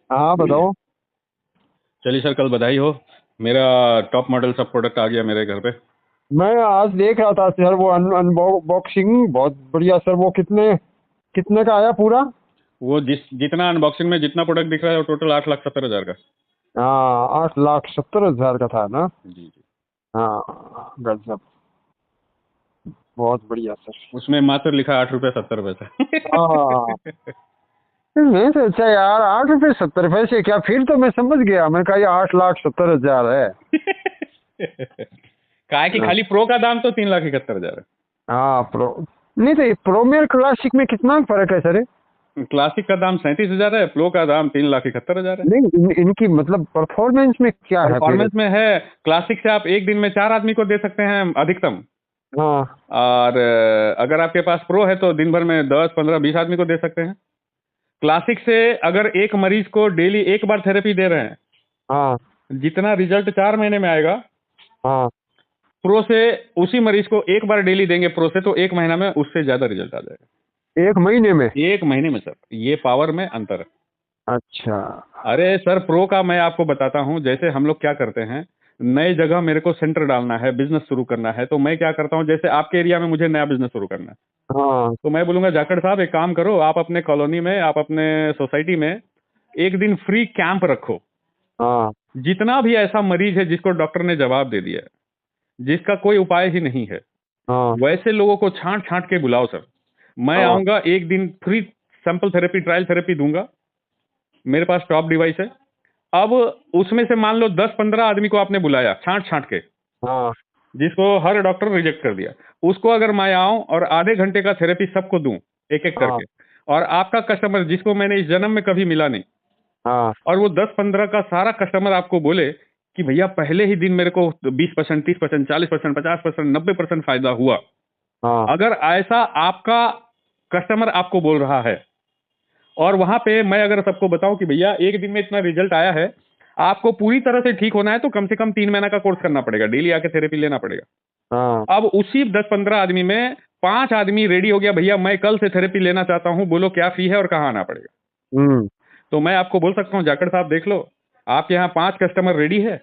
हाँ बताओ। चलिए सर, कल बधाई हो। मेरा टॉप मॉडल सब प्रोडक्ट आ गया मेरे घर पे। मैं आज देख रहा था सर, वो अनबॉक्सिंग बहुत बढ़िया सर। वो कितने कितने का आया पूरा? वो जितना अनबॉक्सिंग में जितना प्रोडक्ट दिख रहा है वो टोटल 8,70,000 का। हाँ, 8,70,000 का था ना? जी जी। हाँ गजब, बहुत बढ़िया सर। उसमें मात्र लिखा 8 रुपये 70 पैसे। हाँ, नहीं तो अच्छा यार, 8 रुपये 70 पैसे क्या? फिर तो मैं समझ गया, मैं कहा ये 8,70,000 है। क्या है कि हाँ। खाली प्रो का दाम तो 3,71,000 हाँ प्रो, नहीं तो ये प्रोमियर क्लासिक में कितना फर्क है सर? है। क्लासिक का दाम 37,000 है, प्रो का दाम 3,71,000 है। नहीं इनकी मतलब परफॉर्मेंस में क्या है फिर? परफॉर्मेंस में है, क्लासिक से आप एक दिन में 4 आदमी को दे सकते हैं अधिकतम। हाँ। और अगर आपके पास प्रो है तो दिन भर में 10, 15, 20 आदमी को दे सकते हैं। क्लासिक से अगर एक मरीज को डेली एक बार थेरेपी दे रहे हैं, हाँ। जितना रिजल्ट 4 महीने में आएगा, हाँ। प्रो से उसी मरीज को एक बार डेली देंगे प्रो से तो 1 महीना में उससे ज्यादा रिजल्ट आ जाएगा। 1 महीने में? 1 महीने में सर, ये पावर में अंतर है। अच्छा। अरे सर, प्रो का मैं आपको बताता हूँ। जैसे हम लोग क्या करते हैं, नई जगह मेरे को सेंटर डालना है, बिजनेस शुरू करना है, तो मैं क्या करता हूँ, जैसे आपके एरिया में मुझे नया बिजनेस शुरू करना है, हाँ। तो मैं बोलूंगा जाखड़ साहब एक काम करो, आप अपने कॉलोनी में, आप अपने सोसाइटी में एक दिन फ्री कैंप रखो। हाँ। जितना भी ऐसा मरीज है जिसको डॉक्टर ने जवाब दे दिया है, जिसका कोई उपाय ही नहीं है, हाँ। वैसे लोगों को छांट छांट के बुलाओ सर। मैं हाँ। आऊंगा एक दिन, free sample therapy, trial therapy दूंगा। मेरे पास टॉप डिवाइस है। अब उसमें से मान लो 10, 15 आदमी को आपने बुलाया छांट छांट के, हाँ। जिसको हर डॉक्टर रिजेक्ट कर दिया, उसको अगर मैं आऊं और आधे घंटे का थेरेपी सबको दूं एक एक हाँ। करके, और आपका कस्टमर जिसको मैंने इस जन्म में कभी मिला नहीं, हाँ। और वो 10, 15 का सारा कस्टमर आपको बोले कि भैया पहले ही दिन मेरे को 20%, 30%, 40%, 50%, 90% फायदा हुआ, हाँ। अगर ऐसा आपका कस्टमर आपको बोल रहा है, और वहां पे मैं अगर सबको बताऊं कि भैया एक दिन में इतना रिजल्ट आया है, आपको पूरी तरह से ठीक होना है तो कम से कम 3 महीना का कोर्स करना पड़ेगा, डेली आके थेरेपी लेना पड़ेगा। हाँ। अब उसी 10, 15 आदमी में 5 आदमी रेडी हो गया, भैया मैं कल से थेरेपी लेना चाहता हूं, बोलो क्या फी है और कहाँ आना पड़ेगा। हम्म। तो मैं आपको बोल सकता हूं जाखड़ साहब देख लो, आपके यहाँ 5 कस्टमर रेडी है,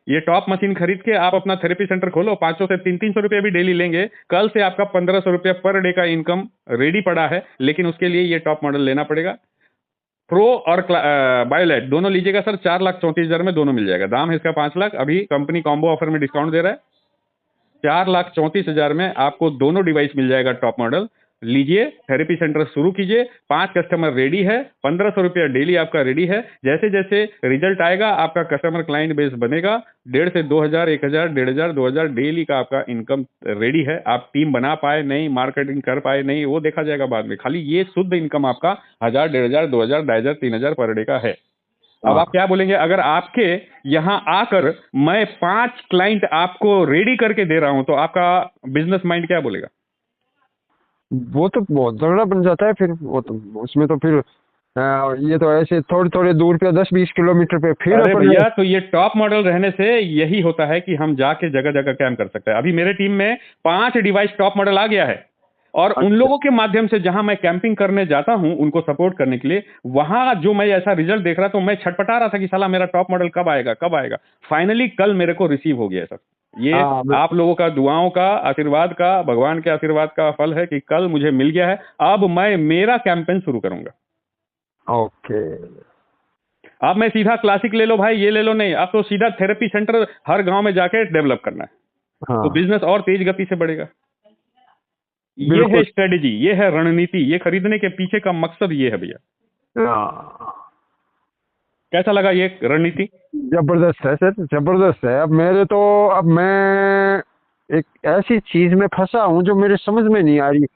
ये टॉप मशीन खरीद के आप अपना थेरेपी सेंटर खोलो, 500 से 300 रुपये भी डेली लेंगे, कल से आपका 1,500 रुपया पर डे का इनकम रेडी पड़ा है। लेकिन उसके लिए ये टॉप मॉडल लेना पड़ेगा। प्रो और बायोलाइट दोनों लीजिएगा सर, 4,34,000 में दोनों मिल जाएगा। दाम है इसका 5 लाख, अभी कंपनी कॉम्बो ऑफर में डिस्काउंट दे रहा है। 4,34,000 में आपको दोनों डिवाइस मिल जाएगा टॉप मॉडल। लीजिए, थेरेपी सेंटर शुरू कीजिए, 5 कस्टमर रेडी है, 1,500 रुपया डेली आपका रेडी है। जैसे जैसे रिजल्ट आएगा आपका कस्टमर क्लाइंट बेस बनेगा, 1,500 से 2,000, 1,000, 1,500, 2,000 डेली का आपका इनकम रेडी है। आप टीम बना पाए नहीं, मार्केटिंग कर पाए नहीं, वो देखा जाएगा बाद में, खाली ये शुद्ध इनकम आपका 1,000, 1,500, 2,000, 2,500, 3,000 पर डे का है। अब हाँ। आप क्या बोलेंगे, अगर आपके यहां आकर मैं 5 क्लाइंट आपको रेडी करके दे रहा हूं तो आपका बिजनेस माइंड क्या बोलेगा? वो तो बहुत तगड़ा बन जाता है फिर। वो तो उसमें तो फिर ये तो ऐसे थोड़े थोड़े दूर पे 10-20 किलोमीटर पे फिर अरे अपन। भैया, तो ये टॉप मॉडल रहने से यही होता है कि हम जाके जगह जगह कैंप कर सकते हैं। अभी मेरे टीम में 5 डिवाइस टॉप मॉडल आ गया है, और उन अच्छा। लोगों के माध्यम से जहां मैं कैंपिंग करने जाता हूं उनको सपोर्ट करने के लिए, वहां जो मैं ऐसा रिजल्ट देख रहा तो मैं छटपटा रहा था कि साला मेरा टॉप मॉडल कब आएगा कब आएगा। फाइनली कल मेरे को रिसीव हो गया सर। ये हाँ आप लोगों का, दुआओं का, आशीर्वाद का, भगवान के आशीर्वाद का फल है कि कल मुझे मिल गया है। अब मैं मेरा कैंपेन शुरू करूंगा। ओके। अब मैं सीधा क्लासिक ले लो भाई, ये ले लो नहीं, अब तो सीधा थेरेपी सेंटर हर गांव में जाके डेवलप करना है, तो हाँ बिजनेस और तेज गति से बढ़ेगा। ये है बिल्कुल। स्ट्रेटेजी, ये है रणनीति, ये खरीदने के पीछे का मकसद ये है भैया। हाँ, कैसा लगा ये रणनीति? जबरदस्त है सर, जबरदस्त है। अब मैं एक ऐसी चीज में फंसा हूँ जो मेरे समझ में नहीं आ रही। अब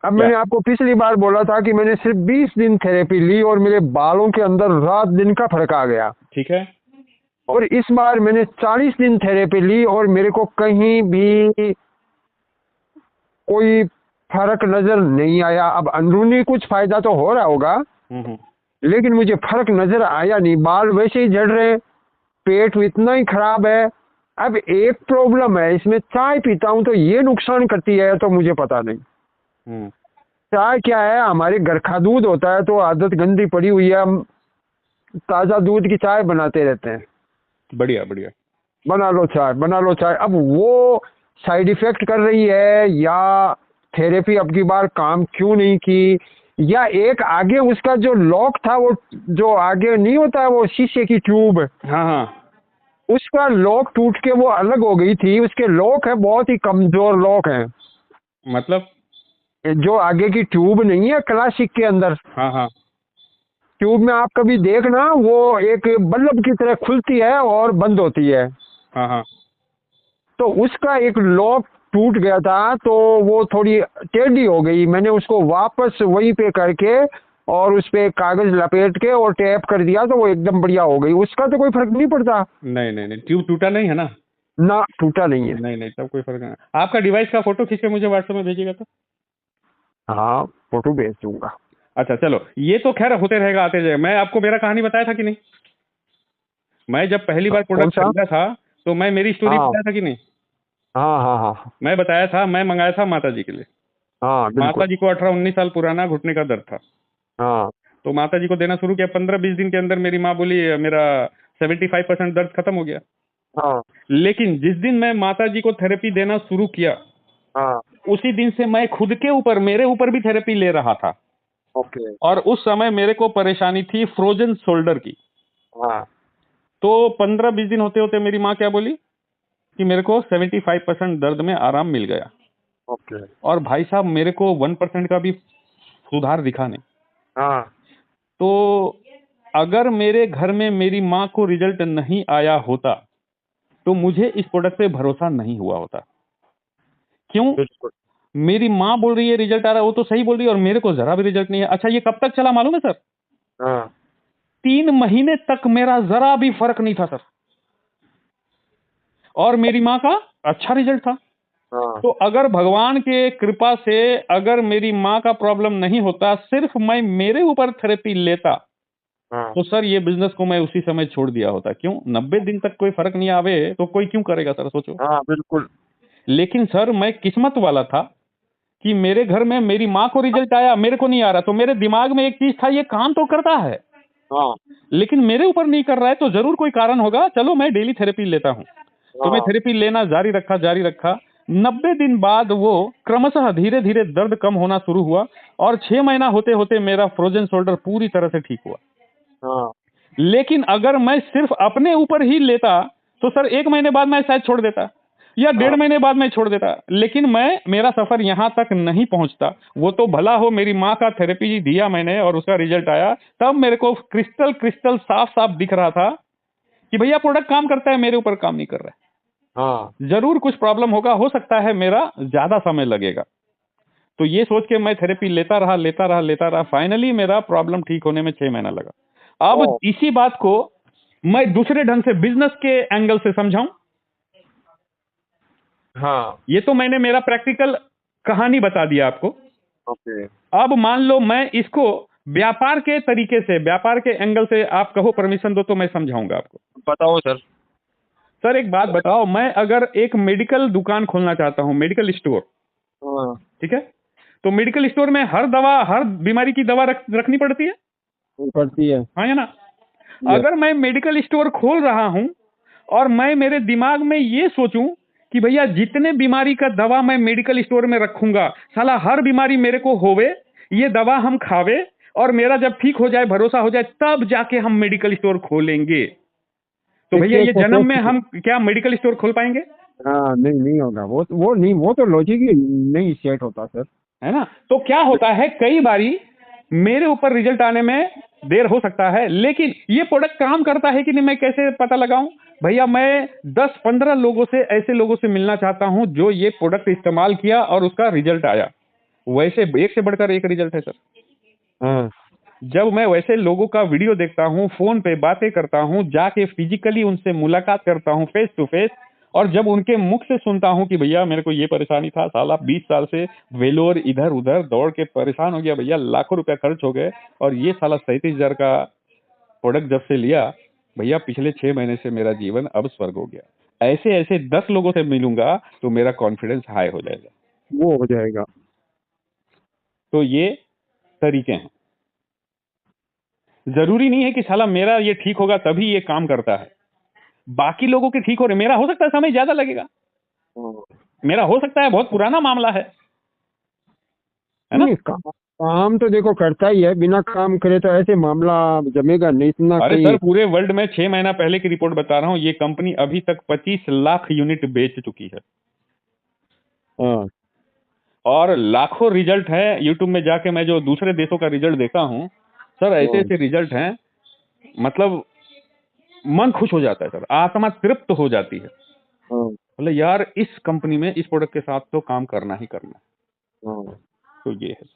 क्या? मैंने आपको पिछली बार बोला था कि मैंने सिर्फ 20 दिन थेरेपी ली और मेरे बालों के अंदर रात दिन का फर्क आ गया। ठीक है। और इस बार मैंने 40 दिन थेरेपी ली और मेरे को कहीं भी कोई फर्क नजर नहीं आया। अब अंदरूनी कुछ फायदा तो हो रहा होगा, हम्म। लेकिन मुझे फर्क नजर आया नहीं। बाल वैसे ही झड़ रहे हैं, पेट इतना ही खराब है। अब एक प्रॉब्लम है इसमें, चाय पीता हूँ तो ये नुकसान करती है तो मुझे पता नहीं। हम्म। चाय क्या है, हमारे घर का दूध होता है तो आदत गंदी पड़ी हुई है। हम ताज़ा दूध की चाय बनाते रहते हैं। बढ़िया बढ़िया। बना लो चाय, बना लो चाय। अब वो साइड इफेक्ट कर रही है, या थेरेपी अब की बार काम क्यों नहीं की, या एक आगे उसका जो लॉक था, वो जो आगे नहीं होता है वो शीशे की ट्यूब, हाँ हाँ। उसका लॉक टूट के वो अलग हो गई थी। उसके लॉक है, बहुत ही कमजोर लॉक है। मतलब? जो आगे की ट्यूब नहीं है क्लासिक के अंदर, हाँ हाँ। ट्यूब में आप कभी देखना, वो एक बल्ब की तरह खुलती है और बंद होती है। हाँ हाँ। तो उसका एक लॉक टूट गया था, तो वो थोड़ी टेढ़ी हो गई। मैंने उसको वापस वहीं पे करके और उस पे कागज लपेट के और टैप कर दिया, तो वो एकदम बढ़िया हो गई। उसका तो कोई फर्क नहीं पड़ता। नहीं नहीं नहीं, ट्यूब टूटा नहीं है ना? ना, टूटा नहीं है। नहीं नहीं, तब कोई फर्क नहीं। आपका डिवाइस का फोटो खींच के मुझे व्हाट्सएप में भेजिएगा तो। हाँ, फोटो भेज दूंगा। अच्छा चलो, ये तो खैर होते रहेगा, आते जाएगा। मैं आपको मेरा कहानी बताया था कि नहीं? मैं जब पहली बार कौन प्रोडक्ट सा? खरीदा था तो मैं मेरी स्टोरी हाँ बताया था कि नहीं? हाँ हाँ हाँ मैं बताया था, मैं मंगाया था माता जी के लिए। हाँ, माता बिल्कुल। जी को 18-19 साल पुराना घुटने का दर्द था। हाँ तो माता जी को देना शुरू किया, 15-20 दिन के अंदर मेरी माँ बोली मेरा 75% दर्द खत्म हो गया। हाँ लेकिन जिस दिन मैं माता जी को थेरेपी देना शुरू किया, हाँ। उसी दिन से मैं खुद के ऊपर, मेरे ऊपर भी थेरेपी ले रहा था। ओके। और उस समय मेरे को परेशानी थी फ्रोजन शोल्डर की। हाँ। तो 15-20 दिन होते होते मेरी माँ क्या बोली कि मेरे को 75% दर्द में आराम मिल गया। ओके। और भाई साहब, मेरे को 1% का भी सुधार दिखा नहीं। हाँ। तो अगर मेरे घर में मेरी माँ को रिजल्ट नहीं आया होता तो मुझे इस प्रोडक्ट पे भरोसा नहीं हुआ होता। क्यों? बिल्कुल। मेरी माँ बोल रही है रिजल्ट आ रहा है, वो तो सही बोल रही है, और मेरे को जरा भी रिजल्ट नहीं है। अच्छा, ये कब तक चला मालूम है सर? हाँ। 3 महीने तक मेरा जरा भी फर्क नहीं था सर। और मेरी माँ का अच्छा रिजल्ट था। हाँ। तो अगर भगवान के कृपा से अगर मेरी माँ का प्रॉब्लम नहीं होता, सिर्फ मैं मेरे ऊपर थेरेपी लेता, हाँ। तो सर ये बिजनेस को मैं उसी समय छोड़ दिया होता। क्यों? 90 दिन तक कोई फर्क नहीं आवे तो कोई क्यों करेगा सर, सोचो। हाँ, बिल्कुल। लेकिन सर मैं किस्मत वाला था कि मेरे घर में मेरी माँ को रिजल्ट आया, मेरे को नहीं आ रहा। तो मेरे दिमाग में एक चीज था, ये काम तो करता है हाँ। लेकिन मेरे ऊपर नहीं कर रहा है, तो जरूर कोई कारण होगा। चलो मैं डेली थेरेपी लेता हूँ। तो मैं हाँ। थेरेपी लेना जारी रखा, जारी रखा। 90 दिन बाद वो क्रमशः धीरे धीरे दर्द कम होना शुरू हुआ, और 6 महीना होते होते मेरा फ्रोजन शोल्डर पूरी तरह से ठीक हुआ। हाँ। लेकिन अगर मैं सिर्फ अपने ऊपर ही लेता तो सर 1 महीने बाद मैं शायद छोड़ देता, या हाँ। 1.5 महीने बाद मैं छोड़ देता। लेकिन मेरा सफर यहां तक नहीं पहुंचता। वो तो भला हो, मेरी माँ का थेरेपी दिया मैंने और उसका रिजल्ट आया, तब मेरे को क्रिस्टल क्रिस्टल साफ साफ दिख रहा था कि भैया प्रोडक्ट काम करता है, मेरे ऊपर काम नहीं कर रहा हाँ। है। जरूर कुछ प्रॉब्लम होगा, हो सकता है मेरा ज्यादा समय लगेगा। तो ये सोच के मैं थेरेपी लेता रहा, लेता रहा, लेता रहा। फाइनली मेरा प्रॉब्लम ठीक होने में 6 महीना लगा। अब ओ। इसी बात को मैं दूसरे ढंग से, बिजनेस के एंगल से समझाऊं। हाँ। ये तो मैंने मेरा प्रैक्टिकल कहानी बता दिया आपको। ओके। अब मान लो मैं इसको व्यापार के तरीके से, व्यापार के एंगल से, आप कहो परमिशन दो तो मैं समझाऊंगा आपको। बताओ सर। सर एक बात बताओ, मैं अगर एक मेडिकल दुकान खोलना चाहता हूं, मेडिकल स्टोर, हाँ। ठीक है? तो मेडिकल स्टोर में हर दवा, हर बीमारी की दवा रखनी पड़ती है, पड़ती है। हाँ या ना? यस। अगर मैं मेडिकल स्टोर खोल रहा हूं और मैं मेरे दिमाग में ये सोचूं कि भैया जितने बीमारी का दवा मैं मेडिकल स्टोर में रखूंगा, साला हर बीमारी मेरे को होवे, ये दवा हम खावे, और मेरा जब ठीक हो जाए, भरोसा हो जाए, तब जाके हम मेडिकल स्टोर खोलेंगे, तो भैया ये जन्म में हम क्या मेडिकल स्टोर खोल पाएंगे? हाँ, नहीं नहीं होगा। वो नहीं, वो तो लॉजिक ही नहीं सेट होता सर। है ना? तो क्या होता है, कई बारी मेरे ऊपर रिजल्ट आने में देर हो सकता है, लेकिन ये प्रोडक्ट काम करता है कि नहीं, मैं कैसे पता लगाऊं? भैया मैं 10-15 लोगों से, ऐसे लोगों से मिलना चाहता हूं जो ये प्रोडक्ट इस्तेमाल किया और उसका रिजल्ट आया। वैसे एक से बढ़कर एक रिजल्ट है सर। हाँ। जब मैं वैसे लोगों का वीडियो देखता हूं, फोन पे बातें करता हूं, जाके फिजिकली उनसे मुलाकात करता हूं फेस टू फेस, और जब उनके मुख से सुनता हूं कि भैया मेरे को ये परेशानी था, साला 20 साल से वेलोर इधर उधर दौड़ के परेशान हो गया भैया, लाखों रुपया खर्च हो गए, और ये साला 37,000 का प्रोडक्ट जब से लिया भैया, पिछले 6 महीने से मेरा जीवन अब स्वर्ग हो गया। ऐसे ऐसे 10 लोगों से मिलूंगा तो मेरा कॉन्फिडेंस हाई हो जाएगा। वो हो जाएगा। तो ये तरीके हैं। जरूरी नहीं है कि साला मेरा ये ठीक होगा तभी ये काम करता है, बाकी लोगों के ठीक हो रहे, मेरा हो सकता है समय ज्यादा लगेगा, मेरा हो सकता है बहुत पुराना मामला है ना। नहीं, काम तो देखो करता ही है, बिना काम करे तो ऐसे मामला जमेगा नहीं इतना अरे कहीं। सर पूरे वर्ल्ड में 6 महीना पहले की रिपोर्ट बता रहा हूँ, ये कंपनी अभी तक 25 लाख यूनिट बेच चुकी है हाँ और लाखों रिजल्ट है। यूट्यूब में जाके मैं जो दूसरे देशों का रिजल्ट देखा हूँ सर, ऐसे ऐसे रिजल्ट हैं, मतलब मन खुश हो जाता है सर, आत्मा तृप्त हो जाती है। हाँ बोले यार इस कंपनी में इस प्रोडक्ट के साथ तो काम करना ही करना है। हाँ तो ये है।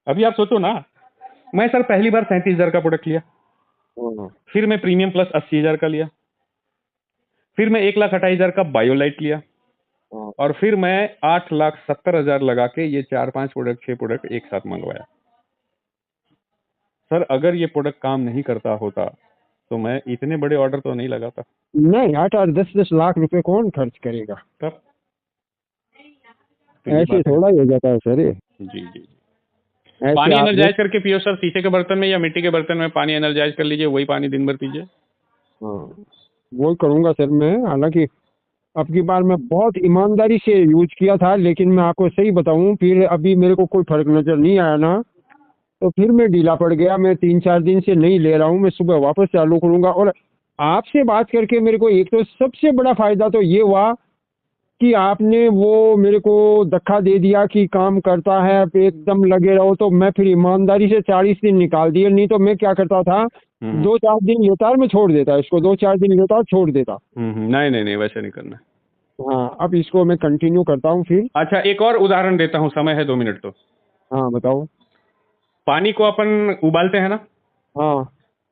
अभी आप सोचो ना, मैं सर पहली बार 37,000 का प्रोडक्ट लिया, हाँ फिर मैं प्रीमियम प्लस 80,000 का लिया, फिर मैं 1,28,000 का बायोलाइट लिया, हाँ। और फिर मैं 8,70,000 लगा के ये 4-5 प्रोडक्ट 6 प्रोडक्ट एक साथ मंगवाया। सर अगर ये प्रोडक्ट काम नहीं करता होता तो मैं इतने बड़े ऑर्डर तो नहीं लगाता। नहीं 8-10 लाख रुपए कौन खर्च करेगा, तब तो ये ऐसे बात है। थोड़ा ही हो जाता है सर ये। जी जी। ऐसे पानी आप एनर्जाइज करके पियो सर, शीशे के बर्तन में या मिट्टी के बर्तन में पानी एनर्जाइज कर लीजिए, वही पानी दिन भर पीजिए। हाँ वो करूंगा सर मैं, हालांकि अब की बार मैं बहुत ईमानदारी से यूज किया था, लेकिन मैं आपको सही बताऊं फिर अभी मेरे को कोई फर्क नजर नहीं आया ना, तो फिर मैं ढीला पड़ गया। मैं 3-4 दिन से नहीं ले रहा हूं, मैं सुबह वापस चालू करूंगा। और आपसे बात करके मेरे को एक तो सबसे बड़ा फायदा तो ये हुआ कि आपने वो मेरे को धक्का दे दिया कि काम करता है, आप एकदम लगे रहो। तो मैं फिर ईमानदारी से 40 दिन निकाल दिए, नहीं तो मैं क्या करता था 2-4 दिन लेता और मैं छोड़ देता इसको, 2-4 दिन लेता और छोड़ देता। नहीं नहीं नहीं, वैसे नहीं करना। हाँ अब इसको मैं कंटिन्यू करता हूँ फिर। अच्छा एक और उदाहरण देता हूँ, समय है 2 मिनट तो। हाँ बताओ। पानी को अपन उबालते हैं ना, हाँ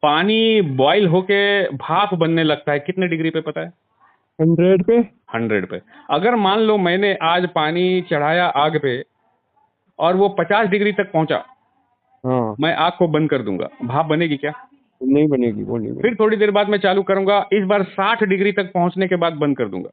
पानी बॉईल होके भाप बनने लगता है कितने डिग्री पे पता है? 100 पे। 100 पे। अगर मान लो मैंने आज पानी चढ़ाया आग पे और वो 50 डिग्री तक पहुंचा, हाँ मैं आग को बंद कर दूंगा, भाप बनेगी क्या? नहीं बनेगी, वो नहीं बनेगी। फिर थोड़ी देर बाद मैं चालू करूंगा, इस बार 60 डिग्री तक पहुंचने के बाद बंद कर दूंगा,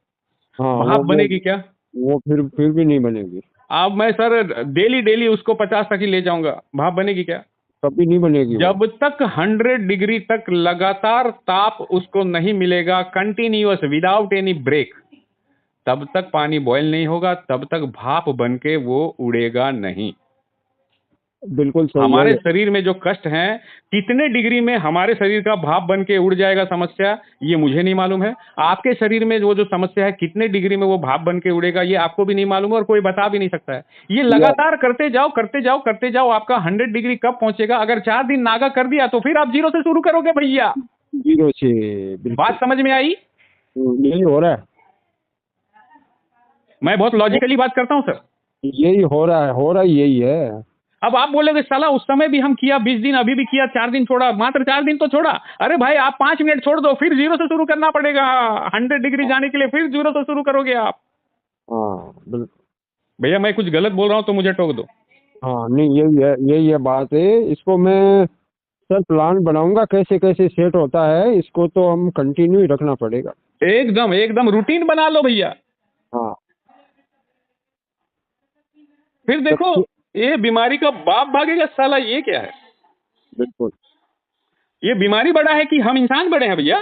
हाँ भाप बनेगी क्या? वो फिर भी नहीं बनेगी। अब मैं सर डेली डेली उसको 50 तक ही ले जाऊंगा, भाप बनेगी क्या? कभी नहीं बनेगी वो। जब तक 100 डिग्री तक लगातार ताप उसको नहीं मिलेगा, कंटिन्यूअस विदाउट एनी ब्रेक, तब तक पानी बॉयल नहीं होगा, तब तक भाप बन के वो उड़ेगा नहीं। बिल्कुल सही हमारे है। शरीर में जो कष्ट हैं, कितने डिग्री में हमारे शरीर का भाप बन के उड़ जाएगा समस्या, ये मुझे नहीं मालूम है। आपके शरीर में वो जो समस्या है कितने डिग्री में वो भाप बन के उड़ेगा, ये आपको भी नहीं मालूम है और कोई बता भी नहीं सकता है। ये लगातार करते जाओ करते जाओ करते जाओ, आपका 100 डिग्री कब पहुंचेगा? अगर 4 दिन नागा कर दिया तो फिर आप 0 से शुरू करोगे भैया। 0 से। बिल्कुल। बात समझ में आई? यही हो रहा है। मैं बहुत लॉजिकली बात करता हूं सर। यही हो रहा है यही है। अब आप बोलोगे साला उस समय भी हम किया 20 दिन, अभी भी किया 4 दिन छोड़ा, मात्र 4 दिन तो छोड़ा। अरे भाई आप 5 मिनट छोड़ दो, फिर 0 से शुरू करना पड़ेगा। 100 डिग्री जाने के लिए फिर 0 से शुरू करोगे आप। हाँ बिल्कुल। भैया मैं कुछ गलत बोल रहा हूं तो मुझे टोक दो। हाँ नहीं यही है बात है। इसको मैं सर प्लान बनाऊंगा कैसे कैसे सेट होता है, इसको तो हम कंटिन्यू ही रखना पड़ेगा। एकदम एकदम रूटीन बना लो भैया। हाँ फिर देखो ये बीमारी का बाप भागेगा साला, ये क्या है? बिल्कुल। ये बीमारी बड़ा है कि हम इंसान बड़े हैं भैया?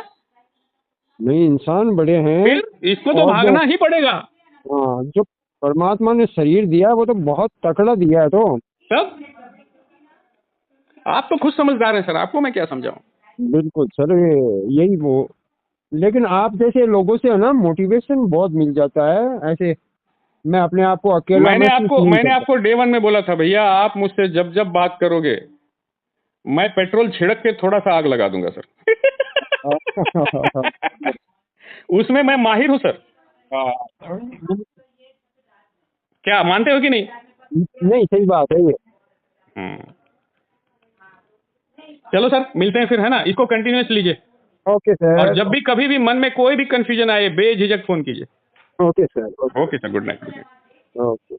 नहीं इंसान बड़े हैं। फिर इसको तो और भागना ही पड़ेगा। हाँ जो परमात्मा ने शरीर दिया है वो तो बहुत तकड़ा दिया है। तो तब आप तो खुद समझदार हैं सर, आपको मैं क्या समझाऊं। बिल्कुल सर यही वो, लेकिन आप जैसे लोगों से है ना मोटिवेशन बहुत मिल जाता है। ऐसे मैं अपने आप को अकेला मैंने आपको डे 1 में बोला था भैया, आप मुझसे जब जब बात करोगे मैं पेट्रोल छिड़क के थोड़ा सा आग लगा दूंगा सर। उसमें मैं माहिर हूं सर। क्या मानते हो कि नहीं? नहीं सही बात है ये। चलो सर मिलते हैं फिर, है ना? इसको कंटिन्यूअस लीजिए। Okay sir. और जब भी कभी भी मन में कोई भी कंफ्यूजन आए बेझिझक फोन कीजिए। Okay sir. Okay sir, good night. Okay.